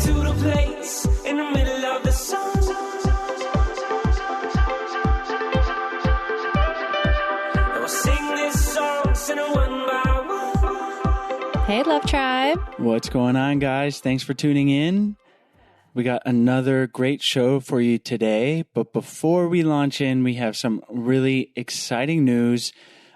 to the place in the middle of the sun. And we'll sing this song, sing it one by one. Hey, Love Tribe. What's going on, guys? Thanks for tuning in. We got another great show for you today. But before we launch in, we have some really exciting news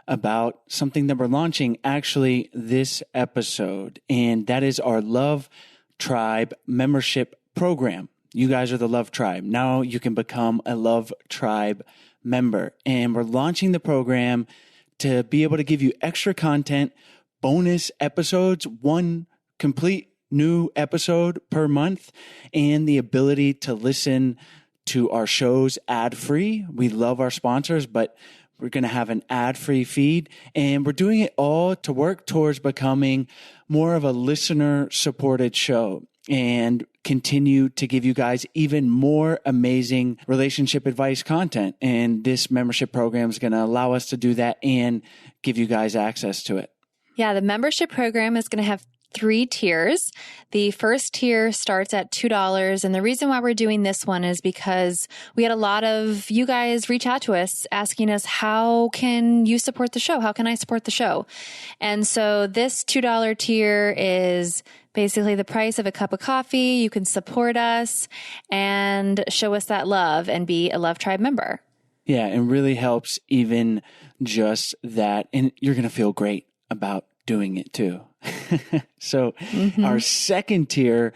about something that we're launching actually this episode. And that is our Love Tribe membership program. You guys are the Love Tribe. Now you can become a Love Tribe member. And we're launching the program to be able to give you extra content, bonus episodes, one complete new episode per month, and the ability to listen to our shows ad-free. We love our sponsors, but we're going to have an ad-free feed, and we're doing it all to work towards becoming more of a listener-supported show and continue to give you guys even more amazing relationship advice content. And this membership program is going to allow us to do that and give you guys access to it. Yeah, the membership program is going to have 3 tiers. The first tier starts at $2. And the reason why we're doing this one is because we had a lot of you guys reach out to us asking us, how can you support the show? How can I support the show? And so this $2 tier is basically the price of a cup of coffee. You can support us and show us that love and be a Love Tribe member. Yeah, it really helps even just that. And you're going to feel great about doing it too. So our second tier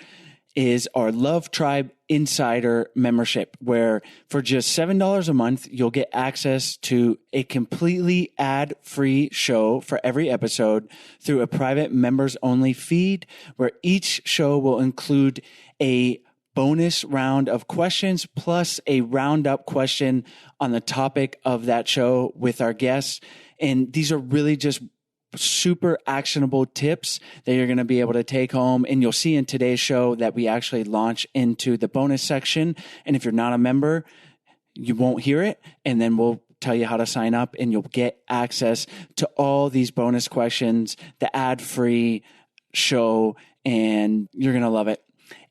is our Love Tribe Insider membership, where for just $7 a month, you'll get access to a completely ad-free show for every episode through a private members-only feed, where each show will include a bonus round of questions plus a roundup question on the topic of that show with our guests. And these are really just super actionable tips that you're going to be able to take home. And you'll see in today's show that we actually launch into the bonus section. And if you're not a member, you won't hear it. And then we'll tell you how to sign up, and you'll get access to all these bonus questions, the ad-free show, and you're going to love it.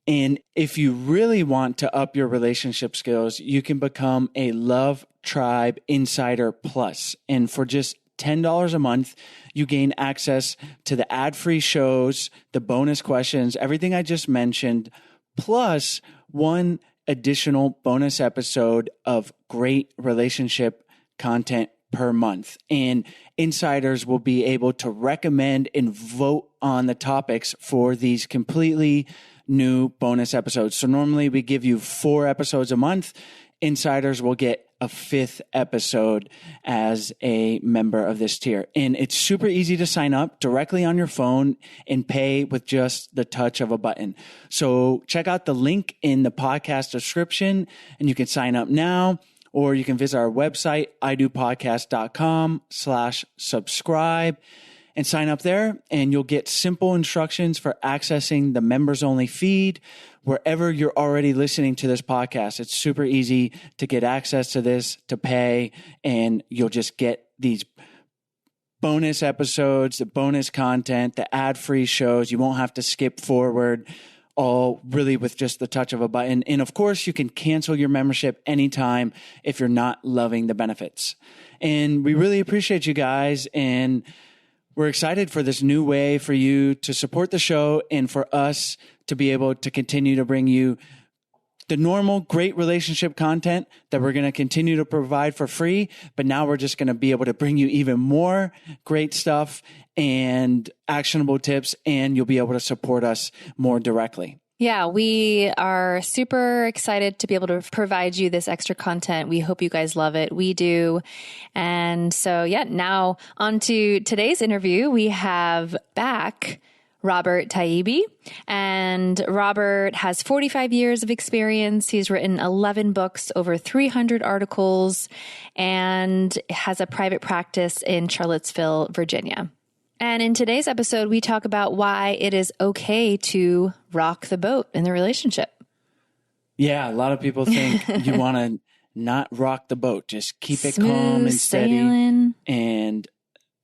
And if you really want to up your relationship skills, you can become a Love Tribe Insider Plus. And for just $10 a month, you gain access to the ad-free shows, the bonus questions, everything I just mentioned, plus one additional bonus episode of great relationship content per month. And insiders will be able to recommend and vote on the topics for these completely new bonus episodes. So normally we give you 4 episodes a month. Insiders will get a 5th episode as a member of this tier. And it's super easy to sign up directly on your phone and pay with just the touch of a button. So check out the link in the podcast description and you can sign up now, or you can visit our website, idopodcast.com/subscribe. And sign up there, and you'll get simple instructions for accessing the members-only feed wherever you're already listening to this podcast. It's super easy to get access to this, to pay, and you'll just get these bonus episodes, the bonus content, the ad-free shows. You won't have to skip forward, all really with just the touch of a button. And of course, you can cancel your membership anytime if you're not loving the benefits. And we really appreciate you guys, and we're excited for this new way for you to support the show and for us to be able to continue to bring you the normal great relationship content that we're going to continue to provide for free. But now we're just going to be able to bring you even more great stuff and actionable tips, and you'll be able to support us more directly. Yeah, we are super excited to be able to provide you this extra content. We hope you guys love it. We do. And so, yeah, now on to today's interview. We have back Robert Taibbi. And Robert has 45 years of experience. He's written 11 books, over 300 articles, and has a private practice in Charlottesville, Virginia. And in today's episode, we talk about why it is okay to rock the boat in the relationship. Yeah, a lot of people think you want to not rock the boat. Just keep it Smooth calm and steady. sailing. And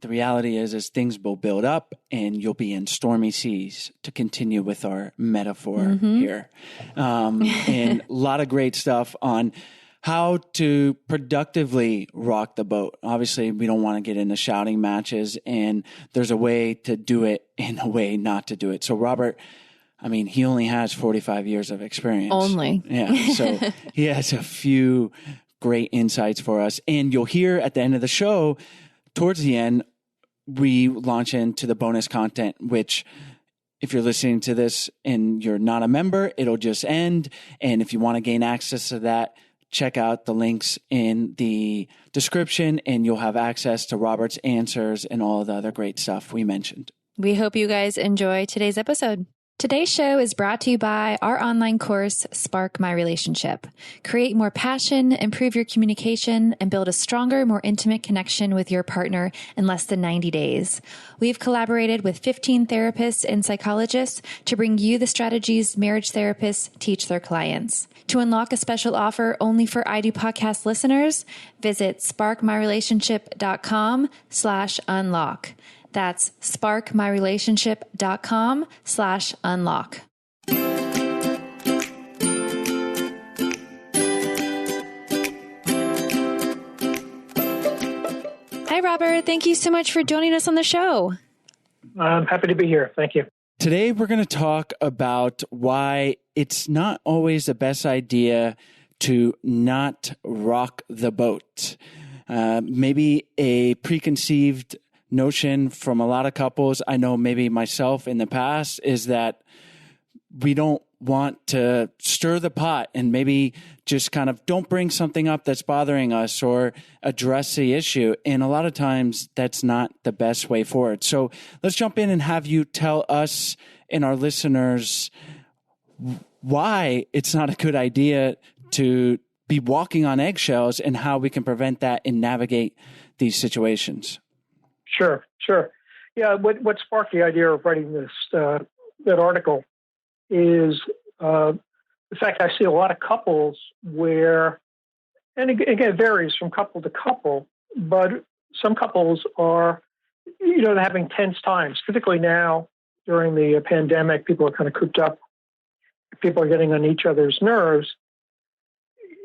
the reality is things will build up and you'll be in stormy seas, to continue with our metaphor here. And a lot of great stuff on how to productively rock the boat. Obviously, we don't want to get into shouting matches, and there's a way to do it and a way not to do it. So Robert, I mean, he only has 45 years of experience. Only. Yeah. So he has a few great insights for us. And you'll hear at the end of the show, towards the end, we launch into the bonus content, which if you're listening to this and you're not a member, it'll just end. And if you want to gain access to that, check out the links in the description and you'll have access to Robert's answers and all of the other great stuff we mentioned. We hope you guys enjoy today's episode. Today's show is brought to you by our online course, Spark My Relationship. Create more passion, improve your communication, and build a stronger, more intimate connection with your partner in less than 90 days. We've collaborated with 15 therapists and psychologists to bring you the strategies marriage therapists teach their clients. To unlock a special offer only for I Do Podcast listeners, visit sparkmyrelationship.com/unlock. That's sparkmyrelationship.com/unlock. Hi, Robert. Thank you so much for joining us on the show. I'm happy to be here. Thank you. Today, we're going to talk about why it's not always the best idea to not rock the boat. Maybe a preconceived notion from a lot of couples, I know maybe myself in the past, is that we don't want to stir the pot and maybe just kind of don't bring something up that's bothering us or address the issue. And a lot of times that's not the best way forward. So let's jump in and have you tell us and our listeners why it's not a good idea to be walking on eggshells and how we can prevent that and navigate these situations. Sure. Yeah, what sparked the idea of writing this that article is the fact I see a lot of couples where, and again, it varies from couple to couple, but some couples are, having tense times, particularly now during the pandemic. People are kind of cooped up. People are getting on each other's nerves.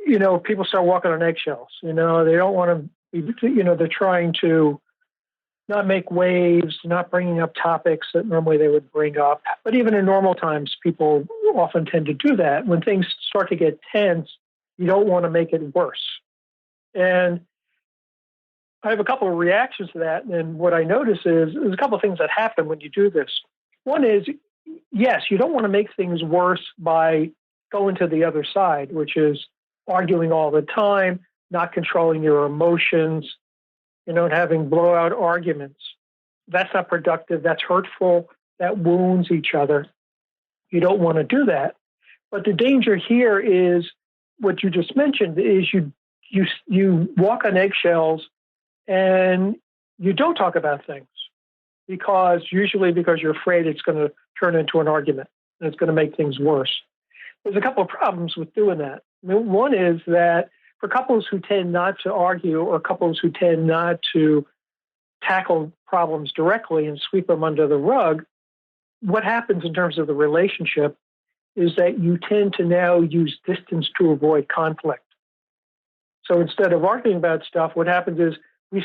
People start walking on eggshells. They don't want to be, they're trying to not make waves, not bringing up topics that normally they would bring up. But even in normal times, people often tend to do that. When things start to get tense, you don't want to make it worse. And I have a couple of reactions to that. And what I notice is there's a couple of things that happen when you do this. One is, yes, you don't want to make things worse by going to the other side, which is arguing all the time, not controlling your emotions, and having blowout arguments. That's not productive. That's hurtful. That wounds each other. You don't want to do that. But the danger here is what you just mentioned is you walk on eggshells and you don't talk about things because you're afraid it's going to turn into an argument and it's going to make things worse. There's a couple of problems with doing that. One is that for couples who tend not to argue or couples who tend not to tackle problems directly and sweep them under the rug, what happens in terms of the relationship is that you tend to now use distance to avoid conflict. So instead of arguing about stuff, what happens is we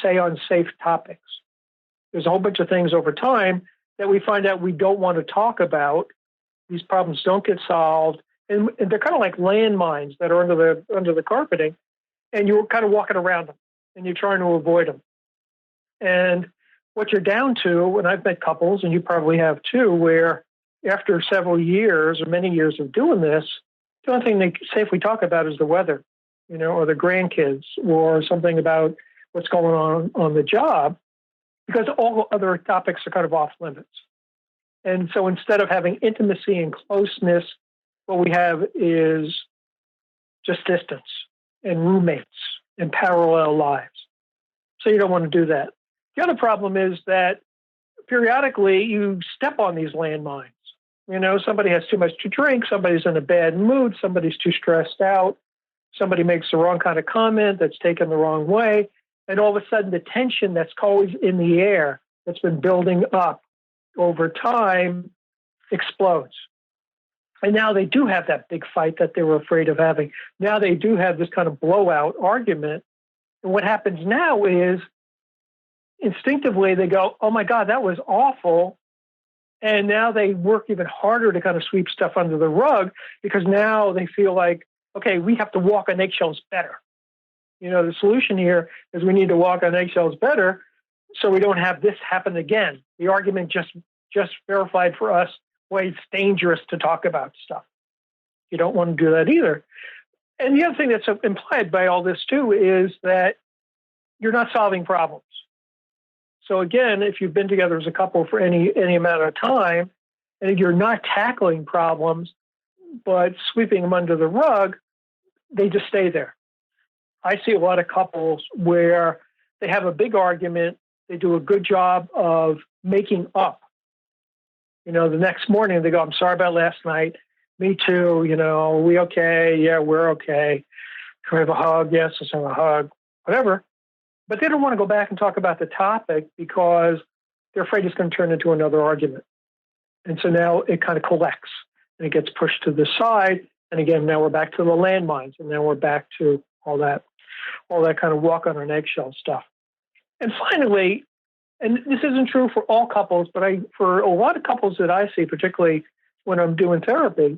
say unsafe topics. There's a whole bunch of things over time that we find out we don't want to talk about. These problems don't get solved. And they're kind of like landmines that are under the carpeting, and you're kind of walking around them, and you're trying to avoid them. And what you're down to, and I've met couples, and you probably have too, where after several years or many years of doing this, the only thing they safely talk about is the weather, or the grandkids, or something about what's going on the job, because all other topics are kind of off limits. And so instead of having intimacy and closeness, what we have is just distance and roommates and parallel lives. So you don't want to do that. The other problem is that periodically you step on these landmines. Somebody has too much to drink, somebody's in a bad mood, somebody's too stressed out, somebody makes the wrong kind of comment that's taken the wrong way, And all of a sudden, the tension that's always in the air, that's been building up over time, explodes. And now they do have that big fight that they were afraid of having. Now they do have this kind of blowout argument. And what happens now is instinctively they go, oh my God, that was awful. And now they work even harder to kind of sweep stuff under the rug because now they feel like, okay, we have to walk on eggshells better. The solution here is we need to walk on eggshells better so we don't have this happen again. The argument just verified for us why it's dangerous to talk about stuff. You don't want to do that either. And the other thing that's implied by all this too is that you're not solving problems. So again, if you've been together as a couple for any amount of time, and you're not tackling problems, but sweeping them under the rug, they just stay there. I see a lot of couples where they have a big argument, they do a good job of making up. The next morning they go, I'm sorry about last night. Me too. We okay? Yeah, we're okay. Can we have a hug? Yes, let's have a hug. Whatever. But they don't want to go back and talk about the topic because they're afraid it's going to turn into another argument. And so now it kind of collects and it gets pushed to the side. And again, now we're back to the landmines, and now we're back to all that kind of walk on an eggshell stuff. And finally, and this isn't true for all couples, but for a lot of couples that I see, particularly when I'm doing therapy,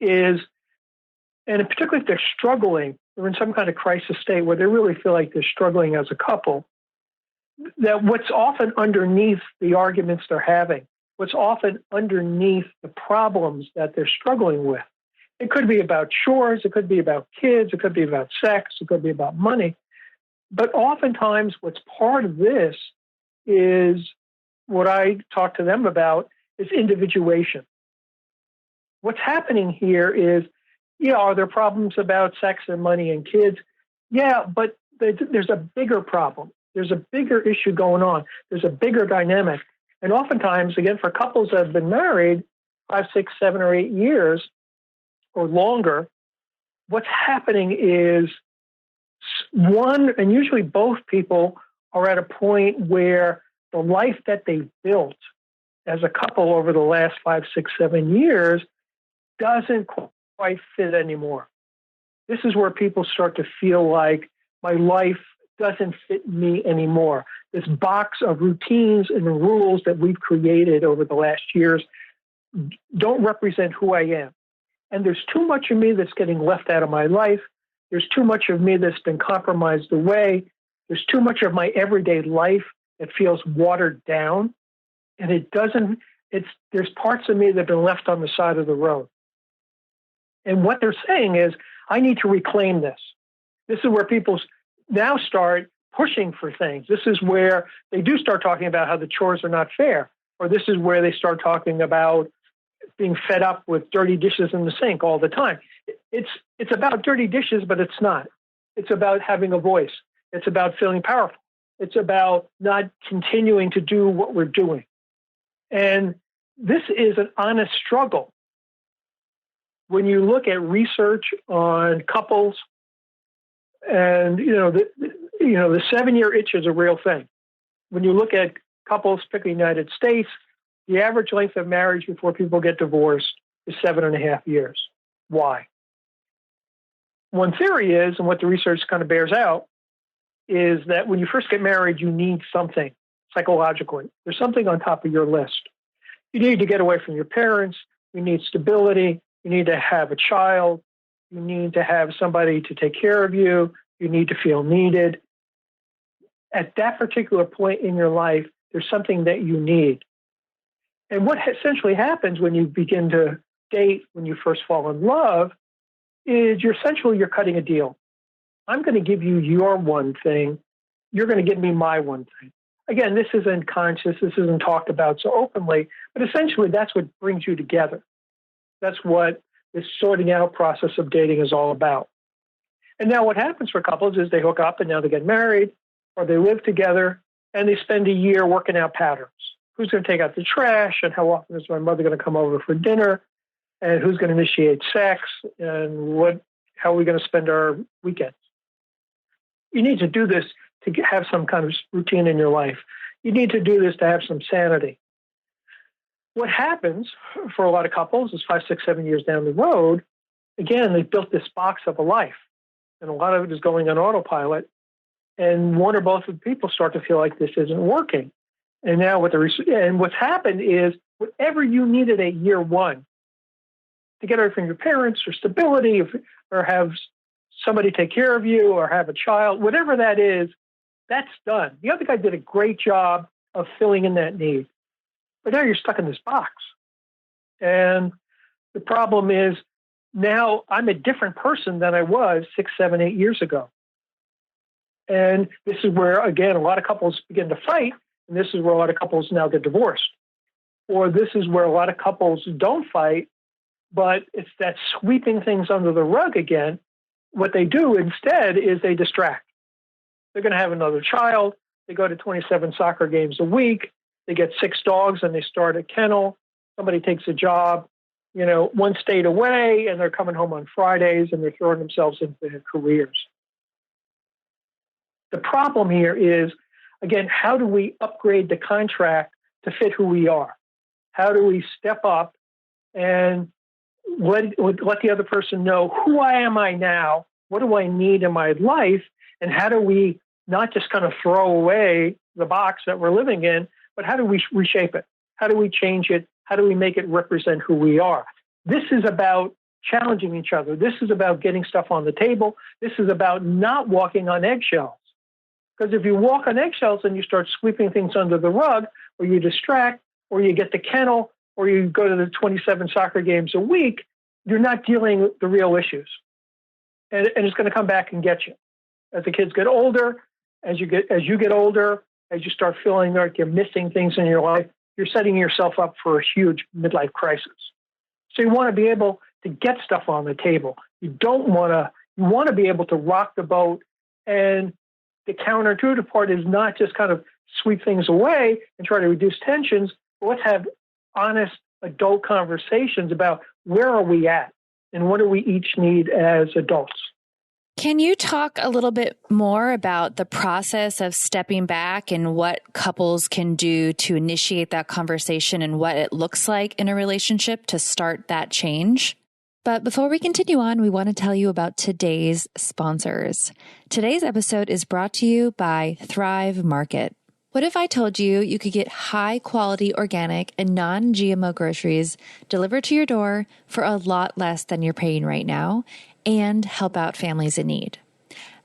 and particularly if they're struggling, they're in some kind of crisis state where they really feel like they're struggling as a couple, that what's often underneath the arguments they're having, what's often underneath the problems that they're struggling with, it could be about chores, it could be about kids, it could be about sex, it could be about money. But oftentimes what's part of this is what I talk to them about is individuation. What's happening here is, are there problems about sex and money and kids? Yeah, but there's a bigger problem. There's a bigger issue going on. There's a bigger dynamic. And oftentimes, again, for couples that have been married 5, 6, 7, or 8 years or longer, what's happening is one, and usually both people are at a point where the life that they've built as a couple over the last 5, 6, 7 years doesn't quite fit anymore. This is where people start to feel like my life doesn't fit me anymore. This box of routines and rules that we've created over the last years don't represent who I am. And there's too much of me that's getting left out of my life. There's too much of me that's been compromised away. There's too much of my everyday life that feels watered down. And there's parts of me that have been left on the side of the road. And what they're saying is, I need to reclaim this. This is where people now start pushing for things. This is where they do start talking about how the chores are not fair. Or this is where they start talking about being fed up with dirty dishes in the sink all the time. It's about dirty dishes, but it's not. It's about having a voice. It's about feeling powerful. It's about not continuing to do what we're doing. And this is an honest struggle. When you look at research on couples, and the 7-year itch is a real thing. When you look at couples, particularly in the United States, the average length of marriage before people get divorced is 7.5 years. Why? One theory is, and what the research kind of bears out, is that when you first get married, you need something psychologically. There's something on top of your list. You need to get away from your parents. You need stability. You need to have a child. You need to have somebody to take care of you. You need to feel needed. At that particular point in your life, there's something that you need. And what essentially happens when you begin to date, when you first fall in love, is you're cutting a deal. I'm going to give you your one thing. You're going to give me my one thing. Again, this isn't conscious. This isn't talked about so openly, but essentially that's what brings you together. That's what this sorting out process of dating is all about. And now what happens for couples is they hook up and now they get married, or they live together and they spend a year working out patterns. Who's going to take out the trash, and how often is my mother going to come over for dinner, and who's going to initiate sex, and how are we going to spend our weekends? You need to do this have some kind of routine in your life. You need to do this to have some sanity. What happens for a lot of couples is 5, 6, 7 years down the road, again, they've built this box of a life, and a lot of it is going on autopilot. And one or both of the people start to feel like this isn't working. And now what's happened is whatever you needed at year one to get away from your parents or stability or have somebody take care of you or have a child, whatever that is, that's done. The other guy did a great job of filling in that need. But now you're stuck in this box. And the problem is now I'm a different person than I was 6, 7, 8 years ago. And this is where, again, a lot of couples begin to fight. And this is where a lot of couples now get divorced. Or this is where a lot of couples don't fight, but it's that sweeping things under the rug again. What they do instead is they distract. They're going to have another child. They go to 27 soccer games a week. They get 6 dogs and they start a kennel. Somebody takes a job, one state away, and they're coming home on Fridays and they're throwing themselves into their careers. The problem here is, again, how do we upgrade the contract to fit who we are? How do we step up and let the other person know who am I now? What do I need in my life? And how do we not just kind of throw away the box that we're living in, but how do we reshape it? How do we change it? How do we make it represent who we are? This is about challenging each other. This is about getting stuff on the table. This is about not walking on eggshells. Because if you walk on eggshells and you start sweeping things under the rug, or you distract, or you get the kennel, or you go to the 27 soccer games a week, you're not dealing with the real issues. And it's going to come back and get you. As the kids get older, as you get older, as you start feeling like you're missing things in your life, you're setting yourself up for a huge midlife crisis. So you want to be able to get stuff on the table. You want to be able to rock the boat. And the counterintuitive part is not just kind of sweep things away and try to reduce tensions, but let's have honest adult conversations about where are we at and what do we each need as adults. Can you talk a little bit more about the process of stepping back and what couples can do to initiate that conversation and what it looks like in a relationship to start that change? But before we continue on, we want to tell you about today's sponsors. Today's episode is brought to you by Thrive Market. What if I told you you could get high quality organic and non-GMO groceries delivered to your door for a lot less than you're paying right now and help out families in need?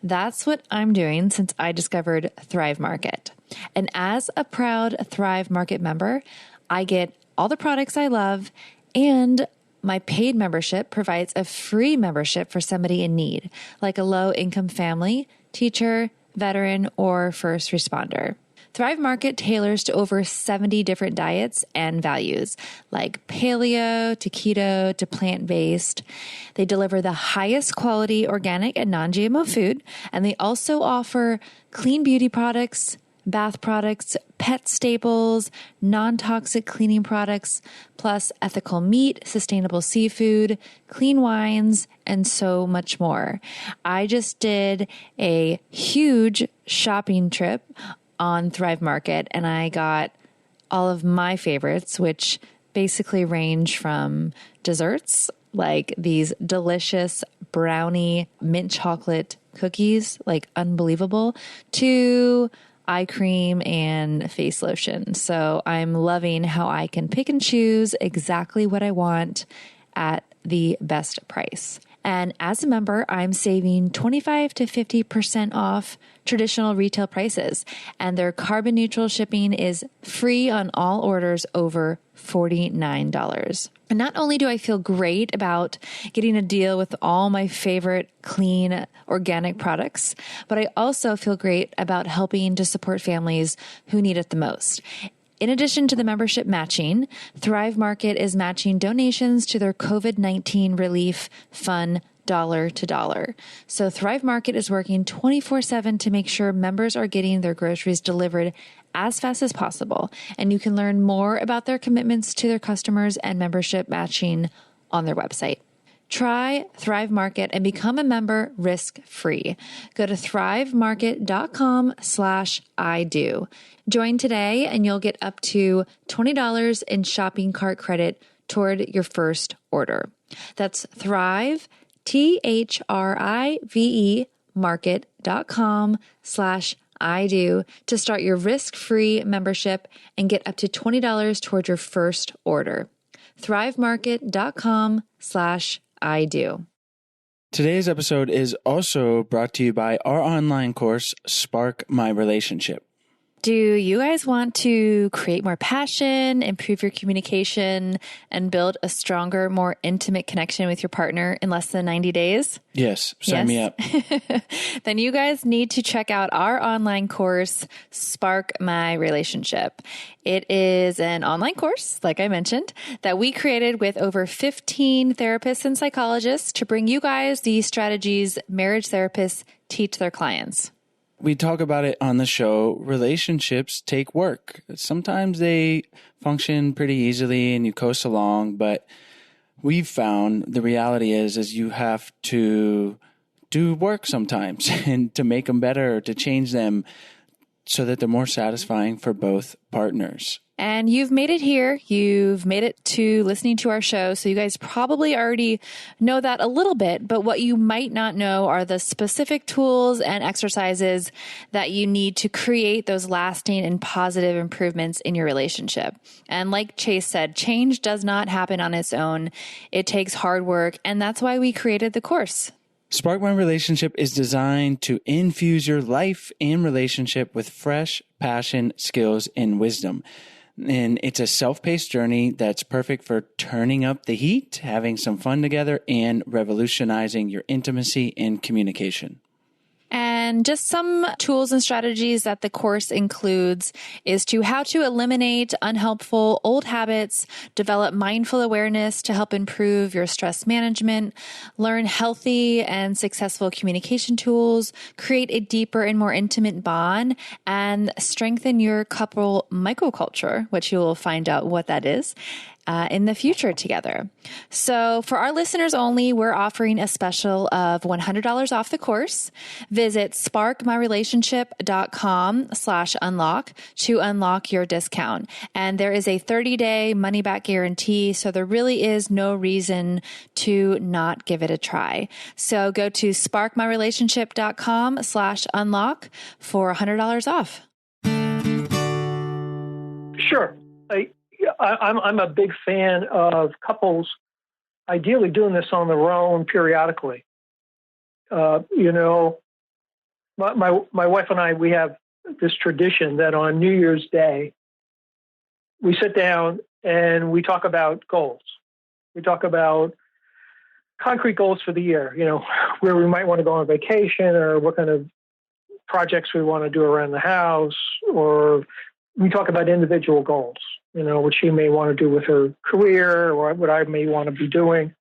That's what I'm doing since I discovered Thrive Market. And as a proud Thrive Market member, I get all the products I love, and my paid membership provides a free membership for somebody in need, like a low-income family, teacher, veteran, or first responder. Thrive Market tailors to over 70 different diets and values, like paleo to keto to plant-based. They deliver the highest quality organic and non-GMO food, and they also offer clean beauty products, bath products, pet staples, non-toxic cleaning products, plus ethical meat, sustainable seafood, clean wines, and so much more. I just did a huge shopping trip on Thrive Market, and I got all of my favorites, which basically range from desserts, like these delicious brownie mint chocolate cookies, like unbelievable, to eye cream and face lotion. So I'm loving how I can pick and choose exactly what I want at the best price. And as a member, I'm saving 25 to 50% off traditional retail prices. And their carbon neutral shipping is free on all orders over $49. And not only do I feel great about getting a deal with all my favorite clean organic products, but I also feel great about helping to support families who need it the most. In addition to the membership matching, Thrive Market is matching donations to their COVID-19 relief fund dollar to dollar. So Thrive Market is working 24/7 to make sure members are getting their groceries delivered as fast as possible. And you can learn more about their commitments to their customers and membership matching on their website. Try Thrive Market and become a member risk-free. Go to thrivemarket.com/IDO. Join today and you'll get up to $20 in shopping cart credit toward your first order. That's Thrive, THRIVE market.com/IDO to start your risk-free membership and get up to $20 toward your first order. thrivemarket.com/IDO. Today's episode is also brought to you by our online course, Spark My Relationship. Do you guys want to create more passion, improve your communication, and build a stronger, more intimate connection with your partner in less than 90 days? Yes, sign me up. Then you guys need to check out our online course, Spark My Relationship. It is an online course, like I mentioned, that we created with over 15 therapists and psychologists to bring you guys the strategies marriage therapists teach their clients. We talk about it on the show. Relationships take work. Sometimes they function pretty easily and you coast along, but we've found the reality is you have to do work sometimes and to make them better, or to change them so that they're more satisfying for both partners. And you've made it here. You've made it to listening to our show. So you guys probably already know that a little bit, but what you might not know are the specific tools and exercises that you need to create those lasting and positive improvements in your relationship. And like Chase said, change does not happen on its own. It takes hard work. And that's why we created the course. Spark My Relationship is designed to infuse your life and relationship with fresh passion, skills, and wisdom. And it's a self-paced journey that's perfect for turning up the heat, having some fun together, and revolutionizing your intimacy and communication. And just some tools and strategies that the course includes is how to eliminate unhelpful old habits, develop mindful awareness to help improve your stress management, learn healthy and successful communication tools, create a deeper and more intimate bond, and strengthen your couple microculture, which you will find out what that is in the future together. So for our listeners only, we're offering a special of $100 off the course. Visit sparkmyrelationship.com/unlock to unlock your discount. And there is a 30-day money-back guarantee, so there really is no reason to not give it a try. So go to sparkmyrelationship.com/unlock for $100 off. Sure. I'm a big fan of couples ideally doing this on their own periodically. My wife and I, we have this tradition that on New Year's Day, we sit down and we talk about goals. We talk about concrete goals for the year, where we might want to go on vacation, or what kind of projects we want to do around the house, or we talk about individual goals, what she may want to do with her career, or what I may want to be doing.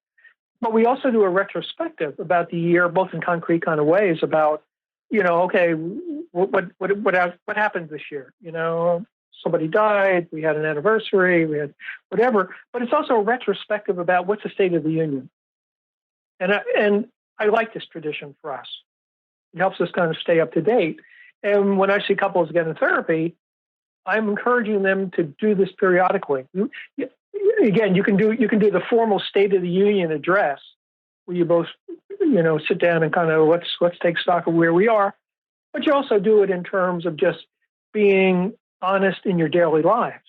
But we also do a retrospective about the year, both in concrete kind of ways about, okay, what happened this year? Somebody died, we had an anniversary, we had whatever. But it's also a retrospective about what's the state of the union. And I like this tradition for us. It helps us kind of stay up to date. And when I see couples get in therapy, I'm encouraging them to do this periodically. Again, you can do the formal State of the Union address, where you both, sit down and kind of let's take stock of where we are. But you also do it in terms of just being honest in your daily lives.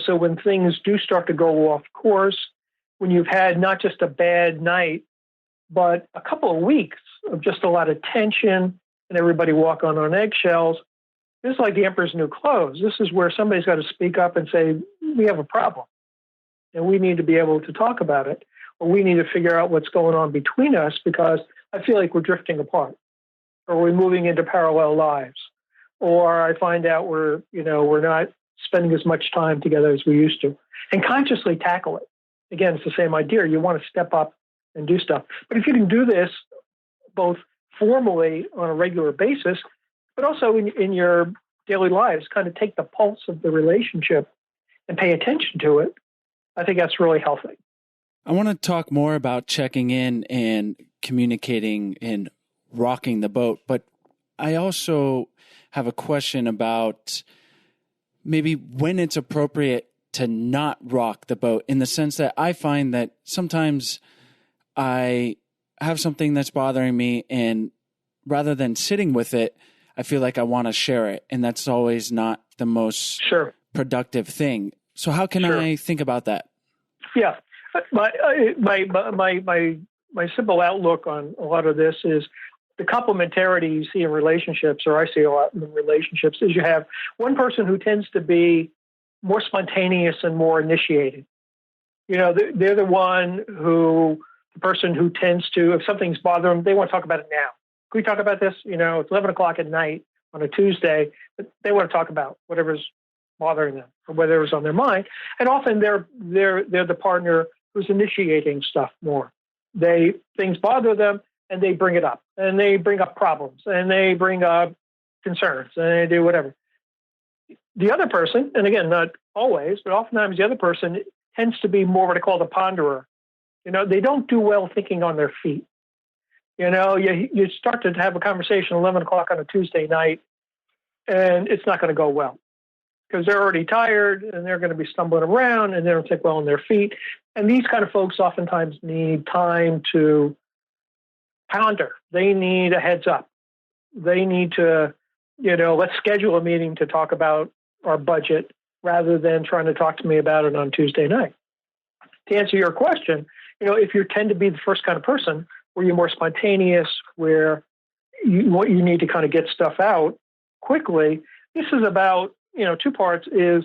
So when things do start to go off course, when you've had not just a bad night, but a couple of weeks of just a lot of tension and everybody walking on eggshells, this is like the emperor's new clothes. This is where somebody's got to speak up and say, we have a problem, and we need to be able to talk about it, or we need to figure out what's going on between us, because I feel like we're drifting apart, or we're moving into parallel lives, or I find out we're not spending as much time together as we used to, and consciously tackle it. Again, it's the same idea. You want to step up and do stuff. But if you can do this both formally on a regular basis, but also in your daily lives, kind of take the pulse of the relationship and pay attention to it, I think that's really healthy. I want to talk more about checking in and communicating and rocking the boat, but I also have a question about maybe when it's appropriate to not rock the boat, in the sense that I find that sometimes I have something that's bothering me, and rather than sitting with it, I feel like I want to share it. And that's always not the most productive thing. So how can I think about that? Yeah. My simple outlook on a lot of this is the complementarity you see in relationships, or I see a lot in relationships, is you have one person who tends to be more spontaneous and more initiated. They're the person who tends to, if something's bothering them, they want to talk about it now. Can we talk about this? It's 11 o'clock at night on a Tuesday, but they want to talk about whatever's bothering them or whatever's on their mind. And often they're the partner who's initiating stuff more. Things bother them and they bring it up, and they bring up problems, and they bring up concerns, and they do whatever. The other person, and again, not always, but oftentimes the other person tends to be more what I call the ponderer. They don't do well thinking on their feet. You start to have a conversation at 11 o'clock on a Tuesday night, and it's not going to go well because they're already tired and they're going to be stumbling around and they don't think well on their feet. And these kind of folks oftentimes need time to ponder. They need a heads up. They need to, let's schedule a meeting to talk about our budget rather than trying to talk to me about it on Tuesday night. To answer your question, if you tend to be the first kind of person where you're more spontaneous, where you need to kind of get stuff out quickly, this is about, two parts is,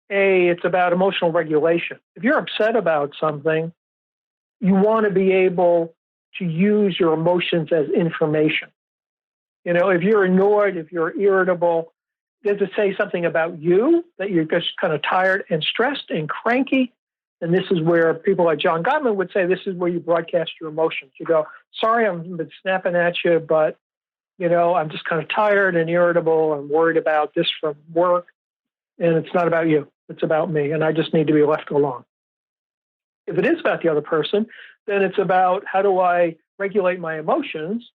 it's about emotional regulation. If you're upset about something, you want to be able to use your emotions as information. If you're annoyed, if you're irritable, does it say something about you that you're just kind of tired and stressed and cranky? And this is where people like John Gottman would say, this is where you broadcast your emotions. You go, sorry, I've been snapping at you, but, I'm just kind of tired and irritable and worried about this from work. And it's not about you. It's about me. And I just need to be left alone. If it is about the other person, then it's about how do I regulate my emotions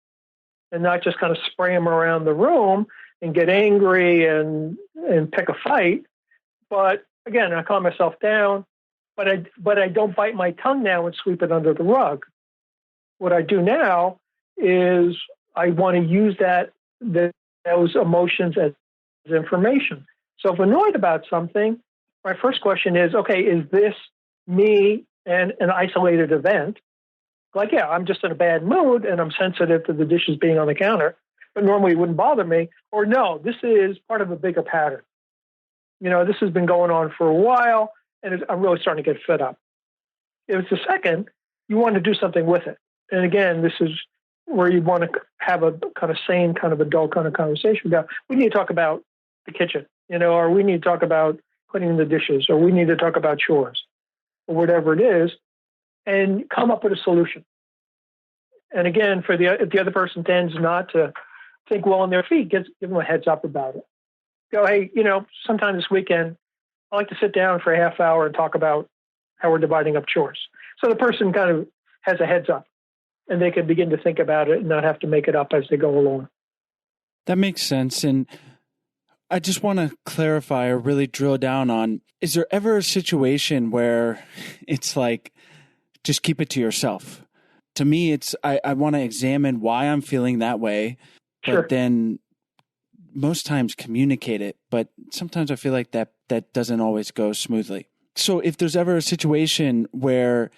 and not just kind of spray them around the room and get angry and pick a fight. But again, I calm myself down, but I don't bite my tongue now and sweep it under the rug. What I do now is I want to use those emotions as information. So if I'm annoyed about something, my first question is, okay, is this me and an isolated event? Like, yeah, I'm just in a bad mood and I'm sensitive to the dishes being on the counter, but normally it wouldn't bother me. Or no, this is part of a bigger pattern. This has been going on for a while and I'm really starting to get fed up. If it's the second, you want to do something with it. And again, this is where you want to have a kind of sane, kind of adult kind of conversation about, we need to talk about the kitchen, or we need to talk about cleaning the dishes, or we need to talk about chores, or whatever it is, and come up with a solution. And again, if the other person tends not to think well on their feet, give them a heads up about it. Go, hey, sometime this weekend, I like to sit down for a half hour and talk about how we're dividing up chores. So the person kind of has a heads up and they can begin to think about it and not have to make it up as they go along. That makes sense. And I just want to clarify or really drill down on, is there ever a situation where it's like, just keep it to yourself? To me, it's, I want to examine why I'm feeling that way, but then most times communicate it. But sometimes I feel like that doesn't always go smoothly. So if there's ever a situation where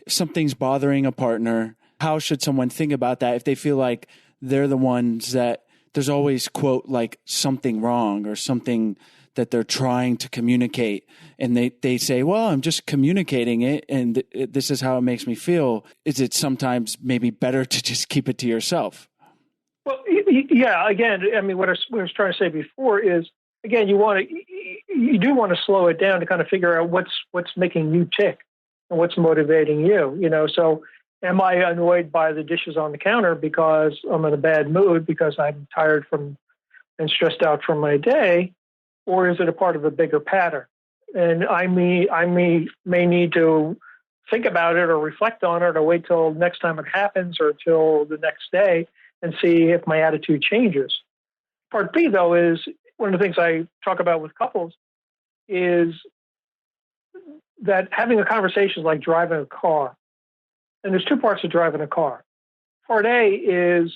something's bothering a partner, how should someone think about that if they feel like they're the ones that there's always, quote, like something wrong or something that they're trying to communicate, and they say, well, I'm just communicating it and this is how it makes me feel. Is it sometimes maybe better to just keep it to yourself? Well, yeah, again, I mean, what I was trying to say before is, again, you do want to slow it down to kind of figure out what's making you tick and what's motivating you, so am I annoyed by the dishes on the counter because I'm in a bad mood because I'm tired and stressed out from my day? Or is it a part of a bigger pattern? And I may need to think about it or reflect on it or wait till next time it happens or till the next day and see if my attitude changes. Part B, though, is one of the things I talk about with couples is that having a conversation is like driving a car. And there's two parts to driving a car. Part A is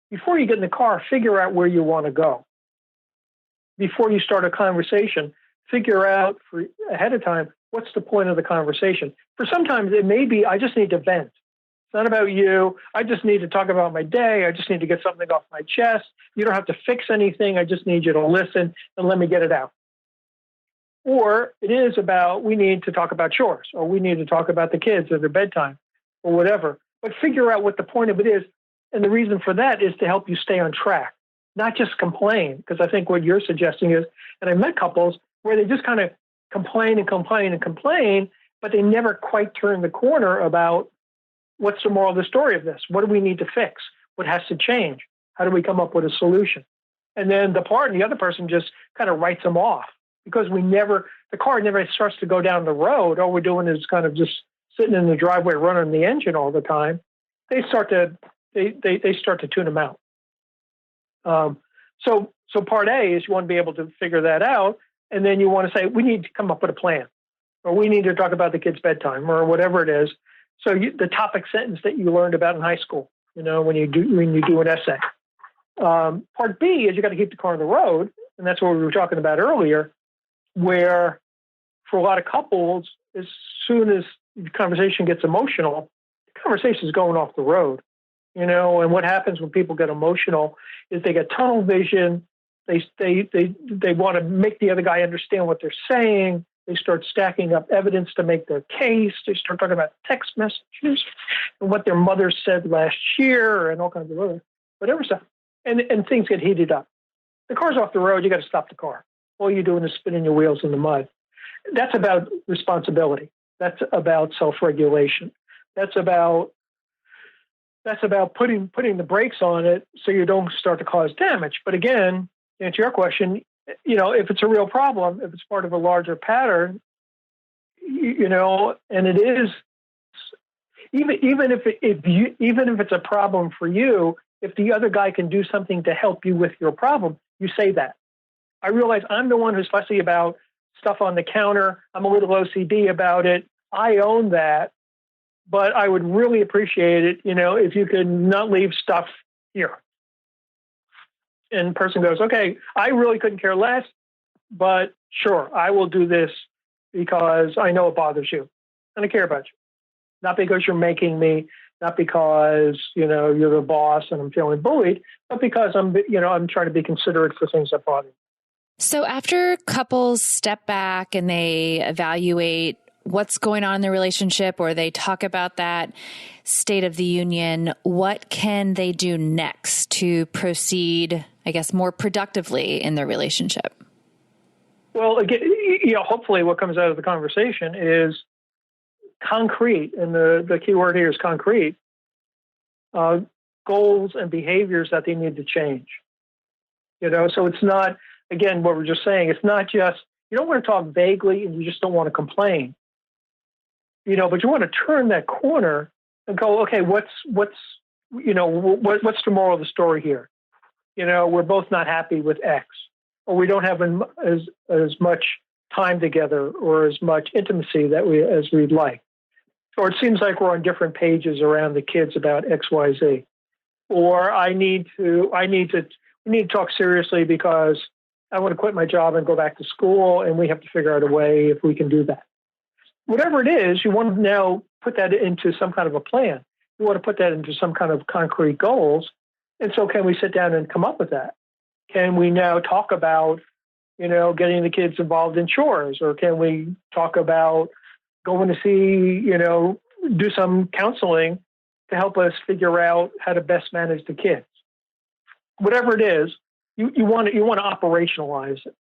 before you get in the car, figure out where you want to go. Before you start a conversation, figure out ahead of time, what's the point of the conversation? For sometimes it may be, I just need to vent. It's not about you. I just need to talk about my day. I just need to get something off my chest. You don't have to fix anything. I just need you to listen and let me get it out. Or it is about, we need to talk about chores, or we need to talk about the kids or their bedtime or whatever. But figure out what the point of it is. And the reason for that is to help you stay on track, not just complain. Because I think what you're suggesting is, and I've met couples where they just kind of complain and complain and complain, but they never quite turn the corner about what's the moral of the story of this? What do we need to fix? What has to change? How do we come up with a solution? And then the other person just kind of writes them off because the car never starts to go down the road. All we're doing is kind of just sitting in the driveway running the engine all the time. They start to tune them out. So part A is you want to be able to figure that out. And then you want to say, we need to come up with a plan, or we need to talk about the kids' bedtime or whatever it is. So the topic sentence that you learned about in high school, when you do an essay. Part B is you got to keep the car on the road. And that's what we were talking about earlier, where for a lot of couples, as soon as the conversation gets emotional, the conversation is going off the road, and what happens when people get emotional is they get tunnel vision. They want to make the other guy understand what they're saying. They start stacking up evidence to make their case. They start talking about text messages and what their mother said last year and all kinds of other whatever stuff. And things get heated up. The car's off the road. You got to stop the car. All you're doing is spinning your wheels in the mud. That's about responsibility. That's about self-regulation. That's about putting the brakes on it so you don't start to cause damage. But again, to answer your question, if it's a real problem, if it's part of a larger pattern, and it is, even if it's a problem for you, if the other guy can do something to help you with your problem, you say that. I realize I'm the one who's fussy about stuff on the counter. I'm a little OCD about it. I own that, but I would really appreciate it, if you could not leave stuff here. And the person goes, okay, I really couldn't care less, but sure, I will do this because I know it bothers you and I care about you. Not because you're making me, not because, you're the boss and I'm feeling bullied, but because I'm trying to be considerate for things that bother me. So after couples step back and they evaluate what's going on in the relationship, or they talk about that state of the union, what can they do next to proceed, I guess, more productively in their relationship? Well, again, hopefully what comes out of the conversation is concrete, and the key word here is concrete, goals and behaviors that they need to change. So it's not, again, what we're just saying, it's not just, you don't want to talk vaguely and you just don't want to complain. But you want to turn that corner and go, okay, what's the moral of the story here? We're both not happy with X, or we don't have as much time together or as much intimacy as we'd like. Or it seems like we're on different pages around the kids about X, Y, Z. Or we need to talk seriously because I want to quit my job and go back to school, and we have to figure out a way if we can do that. Whatever it is, you want to now put that into some kind of a plan. You want to put that into some kind of concrete goals. And so can we sit down and come up with that? Can we now talk about, getting the kids involved in chores? Or can we talk about going to see, do some counseling to help us figure out how to best manage the kids? Whatever it is, you want to operationalize it.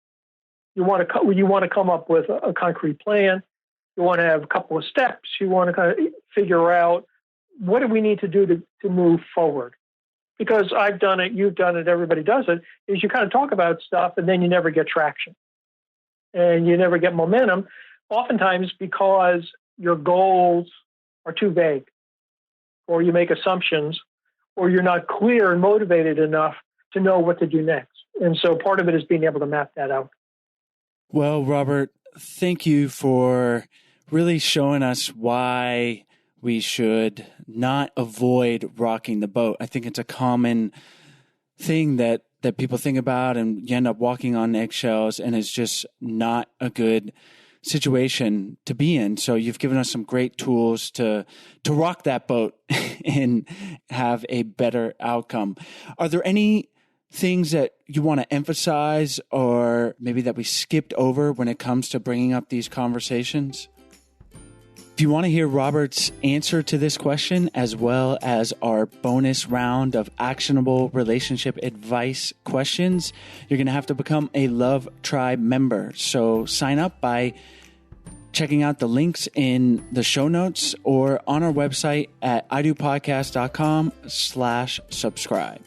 You want to come up with a concrete plan. You want to have a couple of steps. You want to kind of figure out what do we need to do to move forward. Because I've done it, you've done it, everybody does it, is you kind of talk about stuff and then you never get traction. And you never get momentum, oftentimes because your goals are too vague, or you make assumptions, or you're not clear and motivated enough to know what to do next. And so part of it is being able to map that out. Well, Robert, thank you for really showing us why we should not avoid rocking the boat. I think it's a common thing that people think about, and you end up walking on eggshells, and it's just not a good situation to be in. So you've given us some great tools to rock that boat and have a better outcome. Are there any things that you want to emphasize, or maybe that we skipped over when it comes to bringing up these conversations? If you want to hear Robert's answer to this question, as well as our bonus round of actionable relationship advice questions, you're going to have to become a Love Tribe member. So sign up by checking out the links in the show notes or on our website at idopodcast.com/subscribe.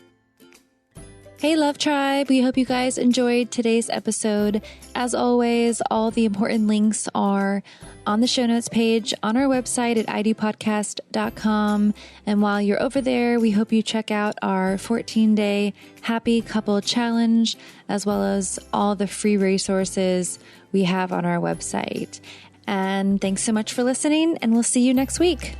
Hey, Love Tribe. We hope you guys enjoyed today's episode. As always, all the important links are on the show notes page on our website at idopodcast.com. And while you're over there, we hope you check out our 14-day Happy Couple Challenge, as well as all the free resources we have on our website. And thanks so much for listening, and we'll see you next week.